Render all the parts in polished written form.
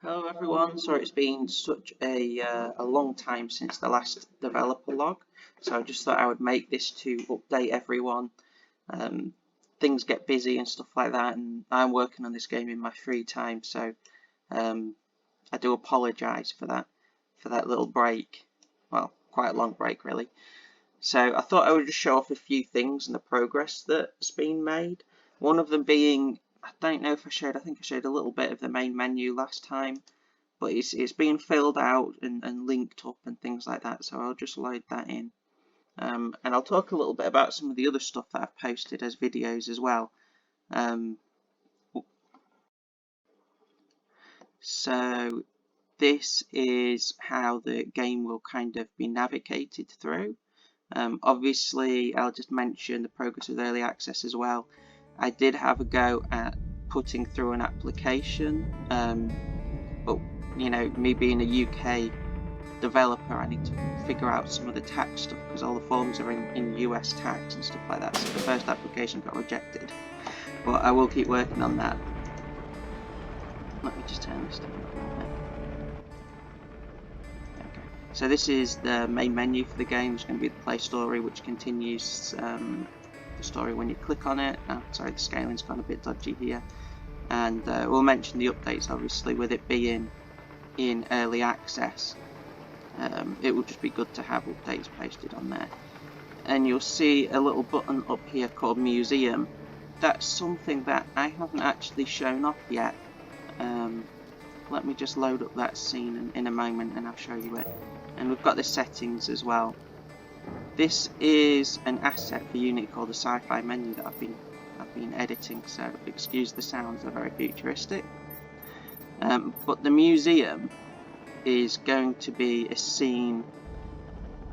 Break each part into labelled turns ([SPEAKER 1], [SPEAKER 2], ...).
[SPEAKER 1] Hello everyone, sorry it's been such a long time since the last developer log, so I just thought I would make this to update everyone. Things get busy and stuff like that, and I'm working on this game in my free time, so I do apologise for that little break. Well, quite a long break really. So I thought I would just show off a few things and the progress that's been made. One of them being, I don't know if I think I showed a little bit of the main menu last time, but it's being filled out and linked up and things like that, so I'll just load that in. And I'll talk a little bit about some of the other stuff that I've posted as videos as well. So this is how the game will kind of be navigated through. Obviously, I'll just mention the progress with early access as well. I did have a go at putting through an application, but you know, me being a UK developer, I need to figure out some of the tax stuff because all the forms are in US tax and stuff like that. So the first application got rejected, but I will keep working on that. Let me just turn this down. Okay. So this is the main menu for the game. There's going to be the play story, which continues the story when you click on it. Oh, sorry, the scaling's gone a bit dodgy here. And we'll mention the updates, obviously, with it being in early access. It will just be good to have updates posted on there. And you'll see a little button up here called Museum. That's something that I haven't actually shown off yet. Let me just load up that scene in a moment and I'll show you it. And we've got the settings as well. This is an asset for Unity called the Sci-Fi menu that I've been editing, so excuse the sounds, they're very futuristic. But the museum is going to be a scene,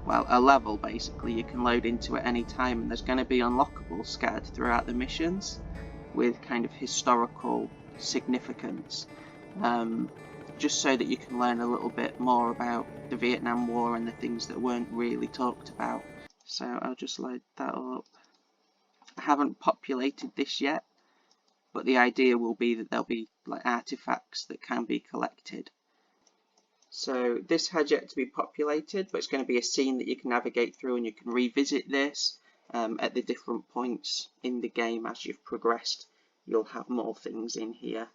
[SPEAKER 1] well, a level basically you can load into at any time, and there's going to be unlockables scattered throughout the missions with kind of historical significance, just so that you can learn a little bit more about the Vietnam War and the things that weren't really talked about. So I'll just load that up. I haven't populated this yet, but the idea will be that there'll be like artifacts that can be collected. So this has yet to be populated, but it's going to be a scene that you can navigate through, and you can revisit this at the different points in the game as you've progressed. You'll have more things in here.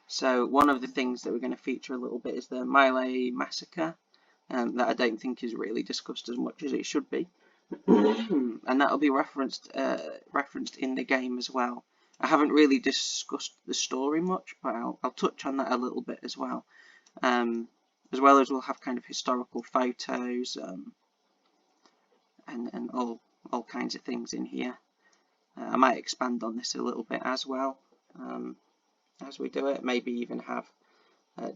[SPEAKER 1] So one of the things that we're going to feature a little bit is the My Lai massacre, that I don't think is really discussed as much as it should be. And that'll be referenced in the game as well. I haven't really discussed the story much, but I'll touch on that a little bit as well. As well as we'll have kind of historical photos and all kinds of things in here. I might expand on this a little bit as well as we do it. Maybe even have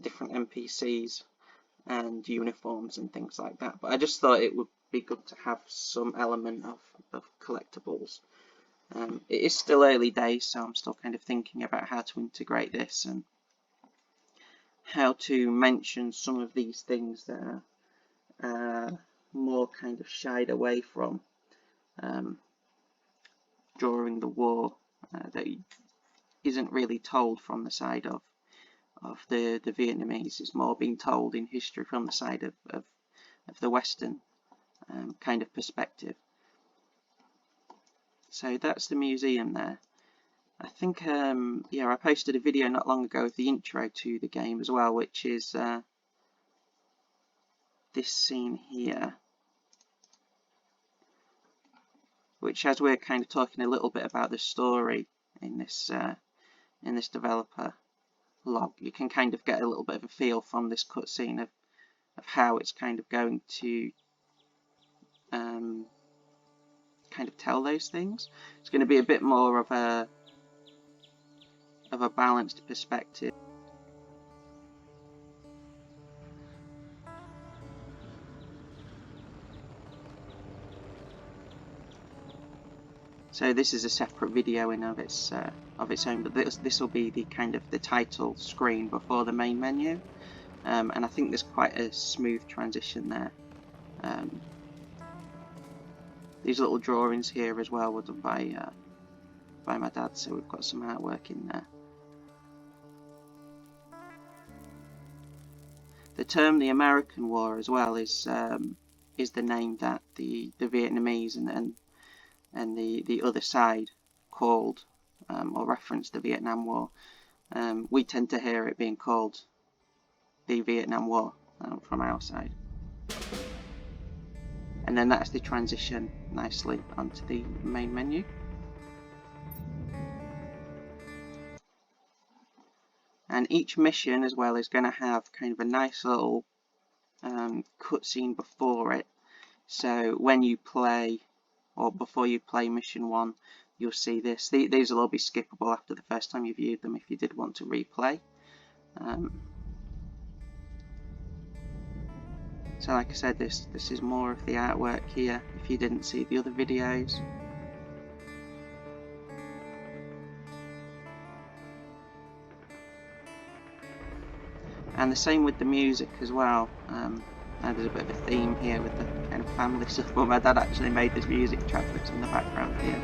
[SPEAKER 1] different NPCs and uniforms and things like that. But I just thought it would be good to have some element of collectibles. It is still early days, so I'm still kind of thinking about how to integrate this and how to mention some of these things that are more kind of shied away from during the war, that isn't really told from the side of the Vietnamese. It's more being told in history from the side of the Western kind of perspective. So that's the museum there. I think, yeah, I posted a video not long ago of the intro to the game as well, which is this scene here, which, as we're kind of talking a little bit about the story in this developer log, you can kind of get a little bit of a feel from this cutscene of how it's kind of going to kind of tell those things. It's going to be a bit more of a balanced perspective. So this is a separate video in of its own, but this will be the kind of the title screen before the main menu, and I think there's quite a smooth transition there. These little drawings here as well were done by my dad, so we've got some artwork in there. The term the American War as well is the name that the Vietnamese and the other side called or referenced the Vietnam War. We tend to hear it being called the Vietnam War from our side. And then that's the transition nicely onto the main menu. And each mission as well is going to have kind of a nice little cutscene before it. So when you play, or before you play mission 1, you'll see this. These will all be skippable after the first time you viewed them if you did want to replay. So like I said, this is more of the artwork here if you didn't see the other videos. And the same with the music as well. There's a bit of a theme here with the kind of family stuff, but my dad actually made this music track that's in the background here.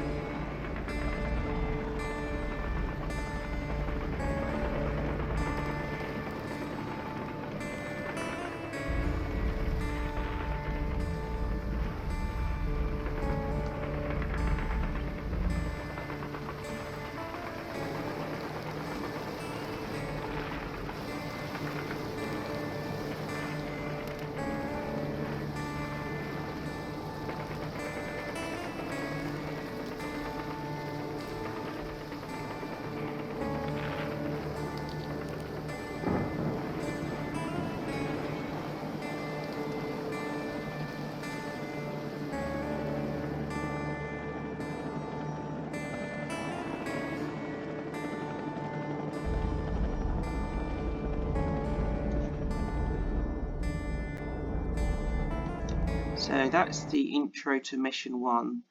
[SPEAKER 1] So that's the intro to Mission 1.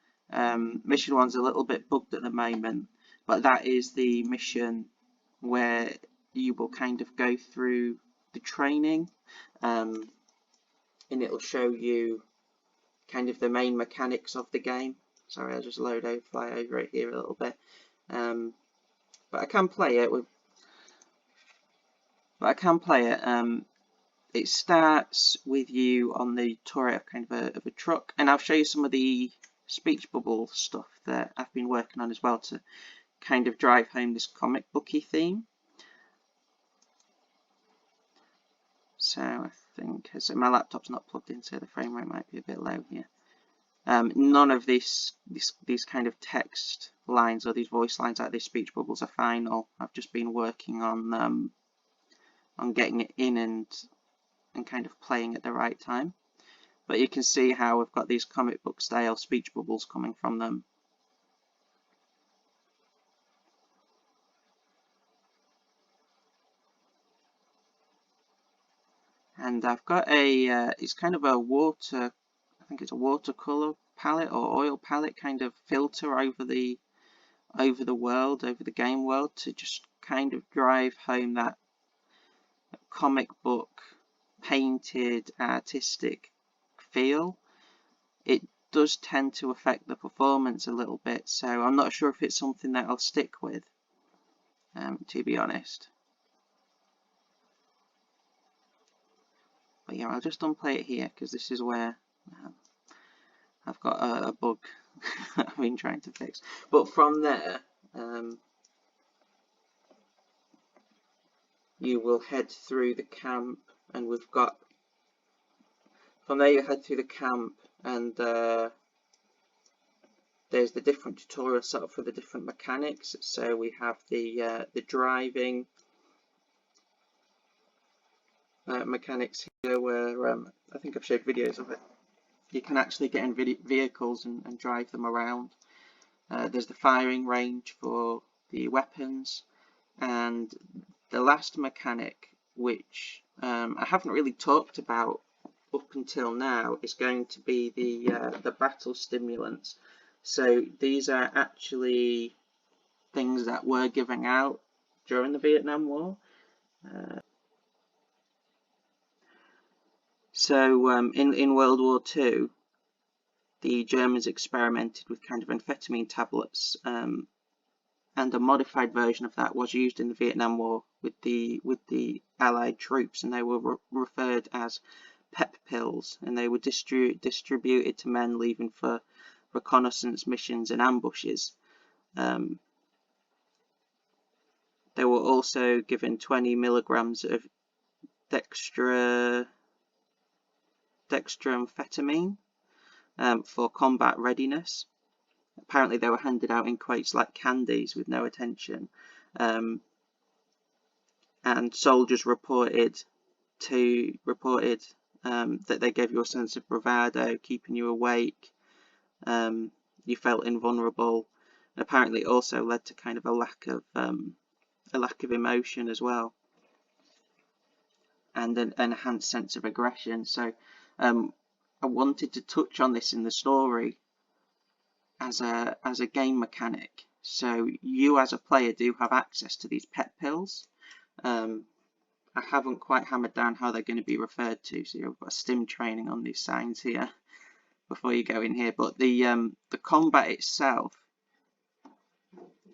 [SPEAKER 1] Mission 1's a little bit bugged at the moment, but that is the mission where you will kind of go through the training, and it'll show you kind of the main mechanics of the game. Sorry, I'll just fly over it here a little bit. But I can play it. It starts with you on the turret of a truck, and I'll show you some of the speech bubble stuff that I've been working on as well to kind of drive home this comic booky theme. So I think my laptop's not plugged in, so the frame rate might be a bit low here. None of these kind of text lines or these voice lines like these speech bubbles are final. I've just been working on getting it in and kind of playing at the right time. But you can see how we've got these comic book style speech bubbles coming from them. And I've got it's kind of a water, I think it's a watercolor palette or oil palette kind of filter over the world, over the game world, to just kind of drive home that comic book painted artistic feel. It does tend to affect the performance a little bit, so I'm not sure if it's something that I'll stick with, to be honest. But yeah, I'll just unplay it here because this is where I've got a bug I've been trying to fix. But from there, you will head through the camp, and we've got, from there you head through the camp, and there's the different tutorials set up for the different mechanics. So we have the driving mechanics here, where I think I've showed videos of it. You can actually get in vehicles and drive them around. There's the firing range for the weapons, and the last mechanic, which I haven't really talked about up until now, is going to be the battle stimulants. So these are actually things that were given out during the Vietnam War. So in World War II, the Germans experimented with kind of amphetamine tablets, and a modified version of that was used in the Vietnam War with the Allied troops, and they were referred as pep pills, and they were distributed to men leaving for reconnaissance missions and ambushes. They were also given 20 milligrams of dextroamphetamine for combat readiness. Apparently they were handed out in crates like candies with no attention. And soldiers reported that they gave you a sense of bravado, keeping you awake. You felt invulnerable. And apparently it also led to kind of a lack of emotion as well, and an enhanced sense of aggression. So I wanted to touch on this in the story as a game mechanic. So you as a player do have access to these pep pills. I haven't quite hammered down how they're going to be referred to, so you've got a stim training on these signs here before you go in here. But the combat itself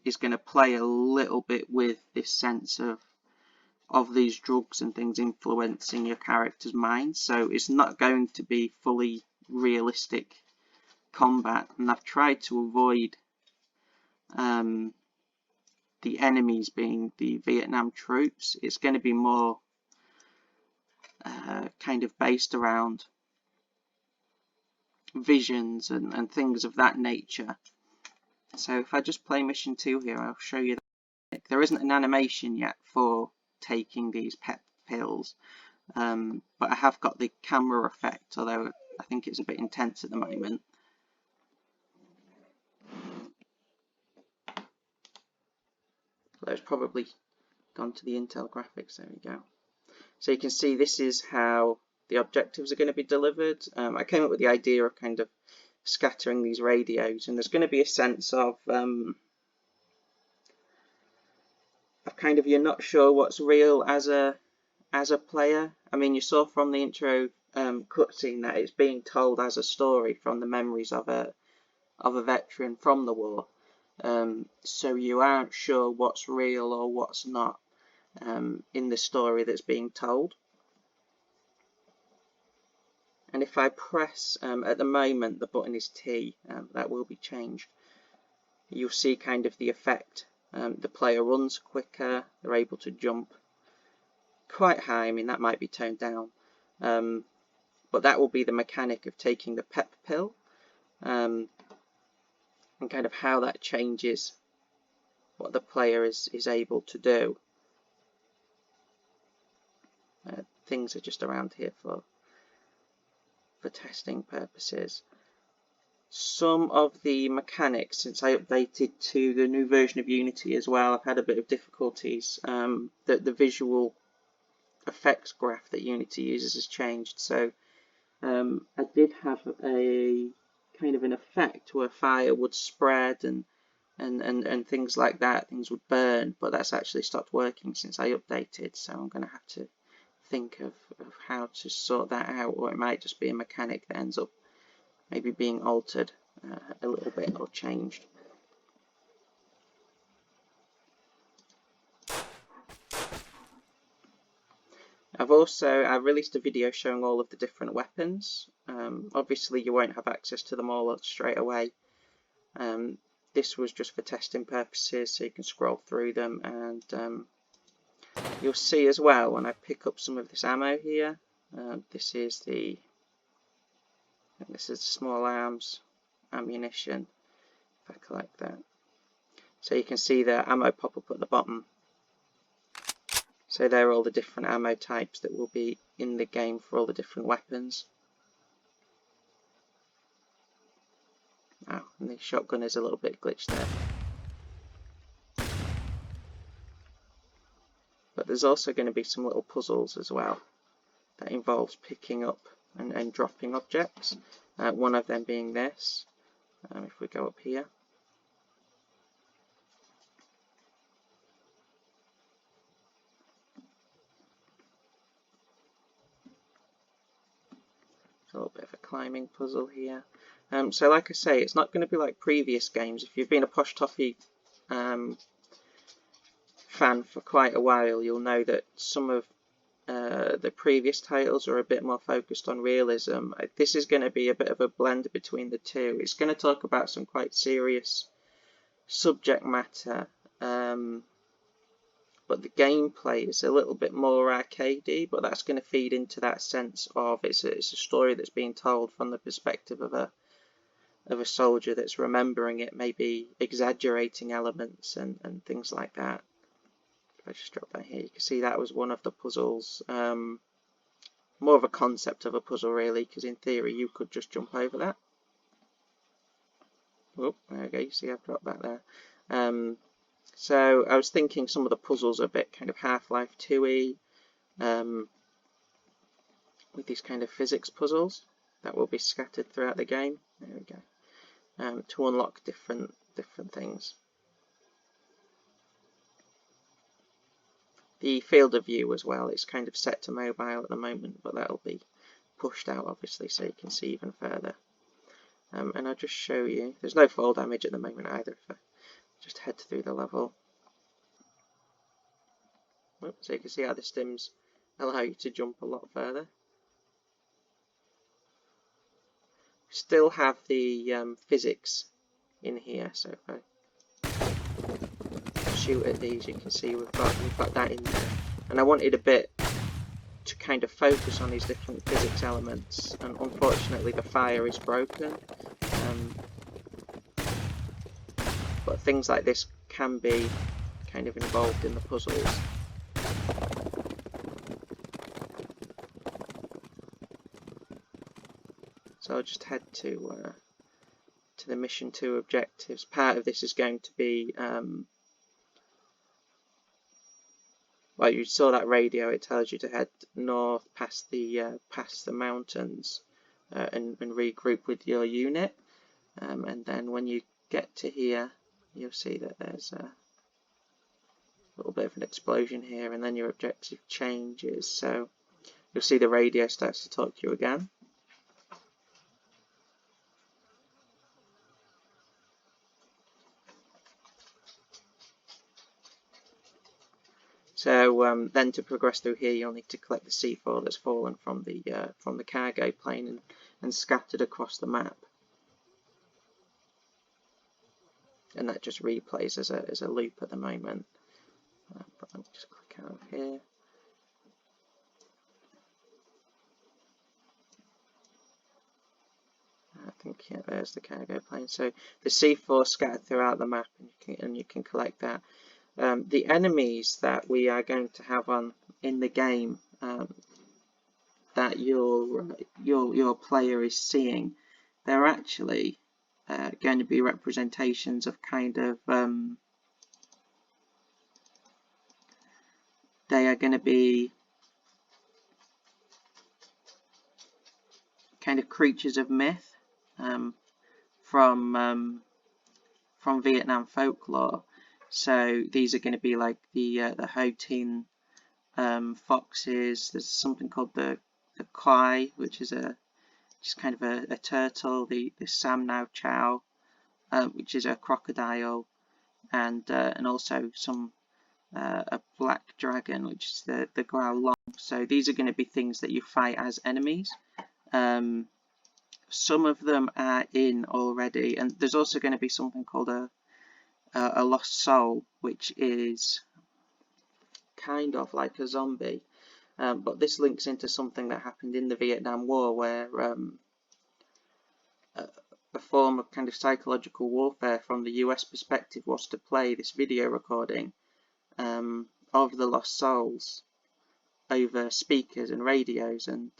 [SPEAKER 1] is going to play a little bit with this sense of these drugs and things influencing your character's mind. So it's not going to be fully realistic combat, and I've tried to avoid the enemies being the Vietnam troops. It's going to be more kind of based around visions and things of that nature. So if I just play mission 2 here, I'll show you that there isn't an animation yet for taking these pep pills, but I have got the camera effect, although I think it's a bit intense at the moment. It's probably gone to the Intel graphics. There we go. So you can see this is how the objectives are going to be delivered. I came up with the idea of kind of scattering these radios, and there's going to be a sense of kind of, you're not sure what's real as a player. I mean, you saw from the intro cutscene that it's being told as a story from the memories of a veteran from the war. So you aren't sure what's real or what's not in the story that's being told. And if I press, at the moment the button is T, that will be changed, you'll see kind of the effect. The player runs quicker, they're able to jump quite high. I mean, that might be toned down, but that will be the mechanic of taking the pep pill, and kind of how that changes what the player is able to do. Things are just around here for testing purposes. Some of the mechanics, since I updated to the new version of Unity as well, I've had a bit of difficulties. The visual effects graph that Unity uses has changed. So I did have a kind of an effect where fire would spread and things like that, things would burn, but that's actually stopped working since I updated, so I'm going to have to think of how to sort that out, or it might just be a mechanic that ends up maybe being altered a little bit or changed. I've released a video showing all of the different weapons. Obviously you won't have access to them all straight away. This was just for testing purposes, so you can scroll through them, and you'll see as well when I pick up some of this ammo here. This is the small arms ammunition. If I collect that, so you can see the ammo pop up at the bottom. So there are all the different ammo types that will be in the game for all the different weapons. Oh, and the shotgun is a little bit glitched there. But there's also going to be some little puzzles as well that involves picking up and dropping objects. One of them being this. If we go up here. A little bit of a climbing puzzle here. So like I say, it's not going to be like previous games. If you've been a Posh Toffee fan for quite a while, you'll know that some of the previous titles are a bit more focused on realism. This is going to be a bit of a blend between the two. It's going to talk about some quite serious subject matter, but the gameplay is a little bit more arcadey, but that's going to feed into that sense of it's a story that's being told from the perspective of a soldier that's remembering it, maybe exaggerating elements and things like that. If I just drop that here, you can see that was one of the puzzles. More of a concept of a puzzle really, because in theory you could just jump over that. Oh, there we go, you see I've dropped that there. So I was thinking some of the puzzles are a bit kind of Half-Life 2-y, with these kind of physics puzzles that will be scattered throughout the game. There we go. To unlock different things. The field of view as well is kind of set to mobile at the moment, but that'll be pushed out obviously so you can see even further. And I'll just show you, there's no fall damage at the moment either if I just head through the level. So you can see how the stims allow you to jump a lot further. Still have the physics in here, so if I shoot at these, you can see we've got that in there. And I wanted a bit to kind of focus on these different physics elements, and unfortunately the fire is broken. But things like this can be kind of involved in the puzzles. So I'll just head to the mission 2 objectives. Part of this is going to be, well, you saw that radio. It tells you to head north past the mountains and regroup with your unit. And then when you get to here, you'll see that there's a little bit of an explosion here, and then your objective changes. So you'll see the radio starts to talk to you again. So then to progress through here, you'll need to collect the C4 that's fallen from the cargo plane and scattered across the map. And that just replays as a loop at the moment. But let me just click out of here. I think, yeah, there's the cargo plane. So the C4 scattered throughout the map, and you can collect that. The enemies that we are going to have in the game that your player is seeing, they're actually going to be representations of kind of they are going to be kind of creatures of myth from Vietnam folklore. So these are going to be like the Ho Tin foxes. There's something called the Kwai, which is just kind of a turtle. The Sam Nao Chao, which is a crocodile, and also a black dragon, which is the Grau Long. So these are going to be things that you fight as enemies. Some of them are in already, and there's also going to be something called a lost soul, which is kind of like a zombie, but this links into something that happened in the Vietnam War, where a form of kind of psychological warfare from the US perspective was to play this video recording of the lost souls over speakers and radios. And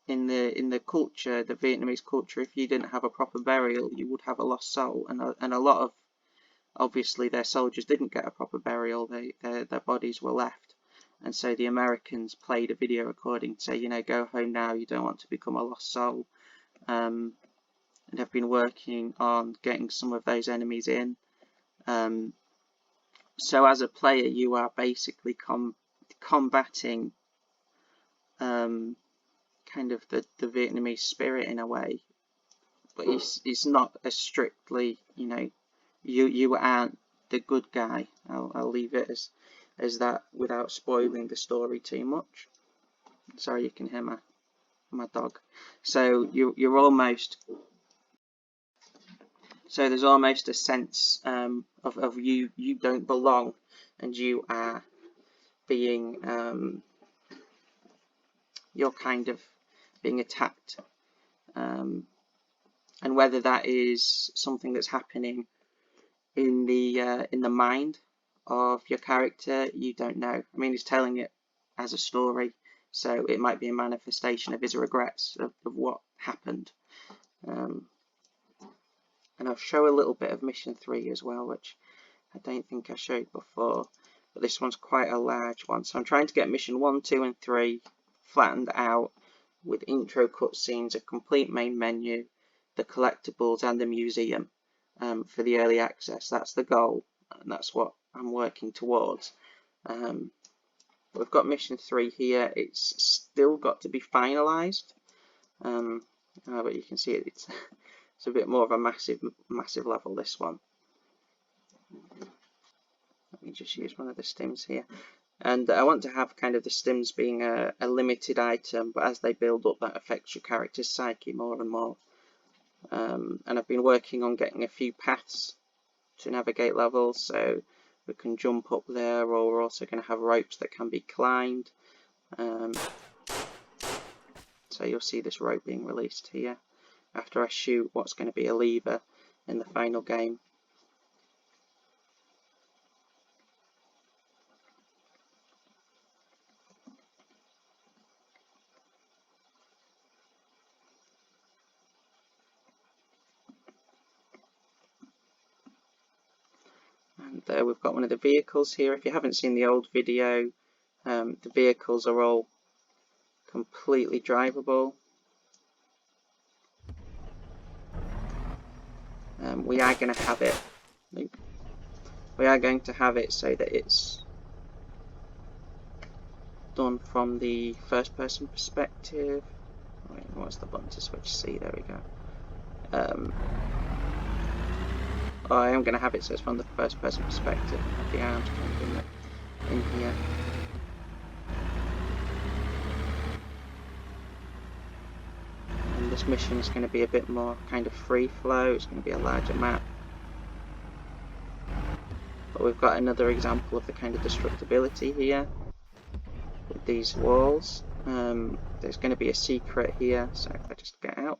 [SPEAKER 1] in the culture, the Vietnamese culture, if you didn't have a proper burial, you would have a lost soul, and a lot of, obviously, their soldiers didn't get a proper burial. Their bodies were left, and so the Americans played a video recording to say, you know, go home now, you don't want to become a lost soul, and have been working on getting some of those enemies in. So as a player, you are basically combating kind of the Vietnamese spirit in a way, but it's not as strictly, you know, you aren't the good guy. I'll leave it as that without spoiling the story too much. Sorry, you can hear my dog. So you're almost. So there's almost a sense of you don't belong, and you are being you're kind of being attacked, and whether that is something that's happening in the mind of your character, you don't know. I mean, he's telling it as a story, so it might be a manifestation of his regrets of what happened. And I'll show a little bit of mission 3 as well, which I don't think I showed before, but this one's quite a large one. So I'm trying to get mission 1, 2 and 3 flattened out with intro cutscenes, a complete main menu, the collectibles and the museum for the early access. That's the goal, and that's what I'm working towards. We've got mission 3 here. It's still got to be finalised, but you can see it's a bit more of a massive level, this one. Let me just use one of the stims here. And I want to have kind of the stims being a limited item, but as they build up, that affects your character's psyche more and more. And I've been working on getting a few paths to navigate levels, so we can jump up there, or we're also going to have ropes that can be climbed. So you'll see this rope being released here after I shoot what's going to be a lever in the final game. And we've got one of the vehicles here. If you haven't seen the old video, the vehicles are all completely drivable. We are going to have it. We are going to have it so that it's done from the first-person perspective. Wait, what's the button to switch C? There we go. I am going to have it so it's from the first-person perspective of the arms kind of in here. And this mission is going to be a bit more kind of free flow. It's going to be a larger map. But we've got another example of the kind of destructibility here with these walls. There's going to be a secret here, so if I just get out.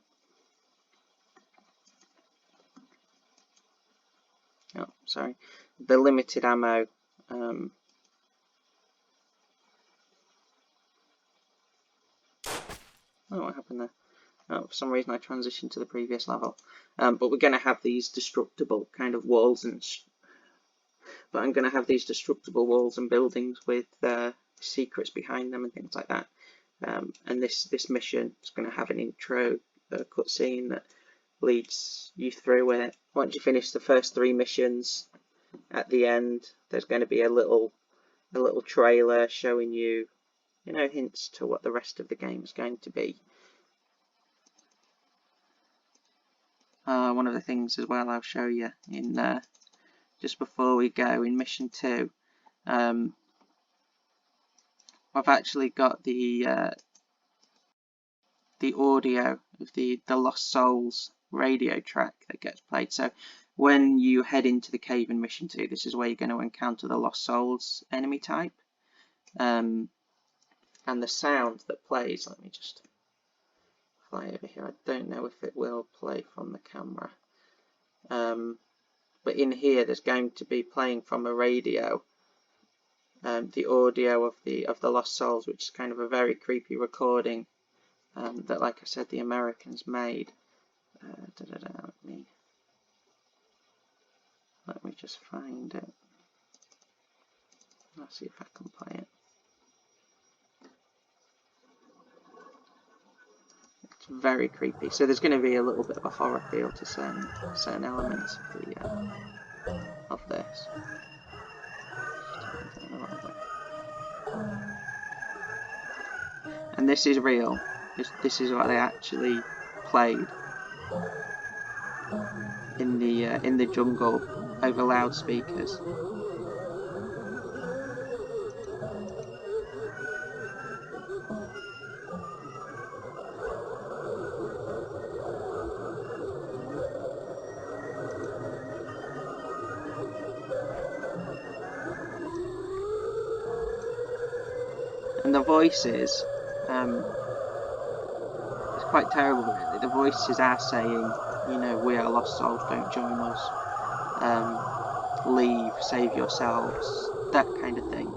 [SPEAKER 1] Oh, sorry. The limited ammo. Oh, what happened there? Oh, for some reason I transitioned to the previous level. But we're going to have these destructible kind of walls and. But I'm going to have these destructible walls and buildings with secrets behind them and things like that. And this mission is going to have an intro cutscene that leads you through it. Once you finish the first 3 missions, at the end there's going to be a little trailer showing you, hints to what the rest of the game is going to be. One of the things as well I'll show you in just before we go in mission 2, I've actually got the audio of the Lost Souls radio track that gets played. So when you head into the cave in mission 2, this is where you're going to encounter the Lost Souls enemy type, and the sound that plays, let me just fly over here. I don't know if it will play from the camera, but in here there's going to be playing from a radio the audio of the Lost Souls, which is kind of a very creepy recording that, like I said, the Americans made. Let me just find it. I'll see if I can play it. It's very creepy. So there's going to be a little bit of a horror feel to certain elements of this. And this is real. This is what they actually played in the jungle over loudspeakers. And the voices, it's quite terrible really. The voices are saying, you know, we are lost souls, don't join us, leave, save yourselves, that kind of thing.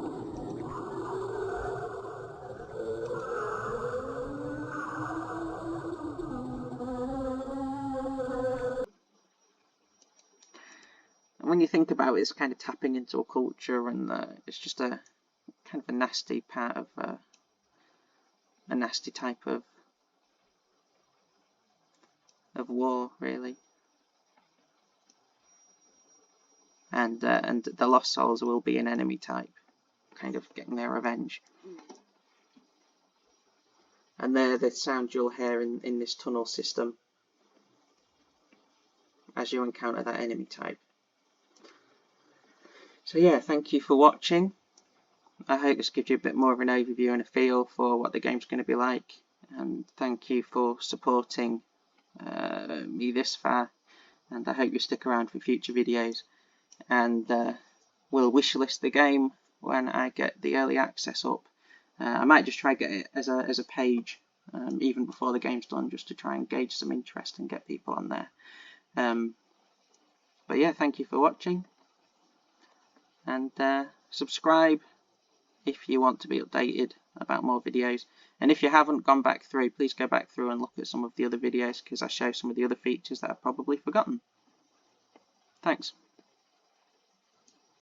[SPEAKER 1] And when you think about it, it's kind of tapping into a culture, and it's just a kind of a nasty part of a nasty type of war, really. And the Lost Souls will be an enemy type, kind of getting their revenge. And they're the sound you'll hear in this tunnel system as you encounter that enemy type. So yeah, thank you for watching. I hope this gives you a bit more of an overview and a feel for what the game's going to be like. And thank you for supporting me this far. And I hope you stick around for future videos. And we'll wishlist the game when I get the early access up. I might just try to get it as a page even before the game's done, just to try and gauge some interest and get people on there. But yeah, thank you for watching, and subscribe if you want to be updated about more videos. And if you haven't gone back through, please go back through and look at some of the other videos, because I show some of the other features that I've probably forgotten. Thanks.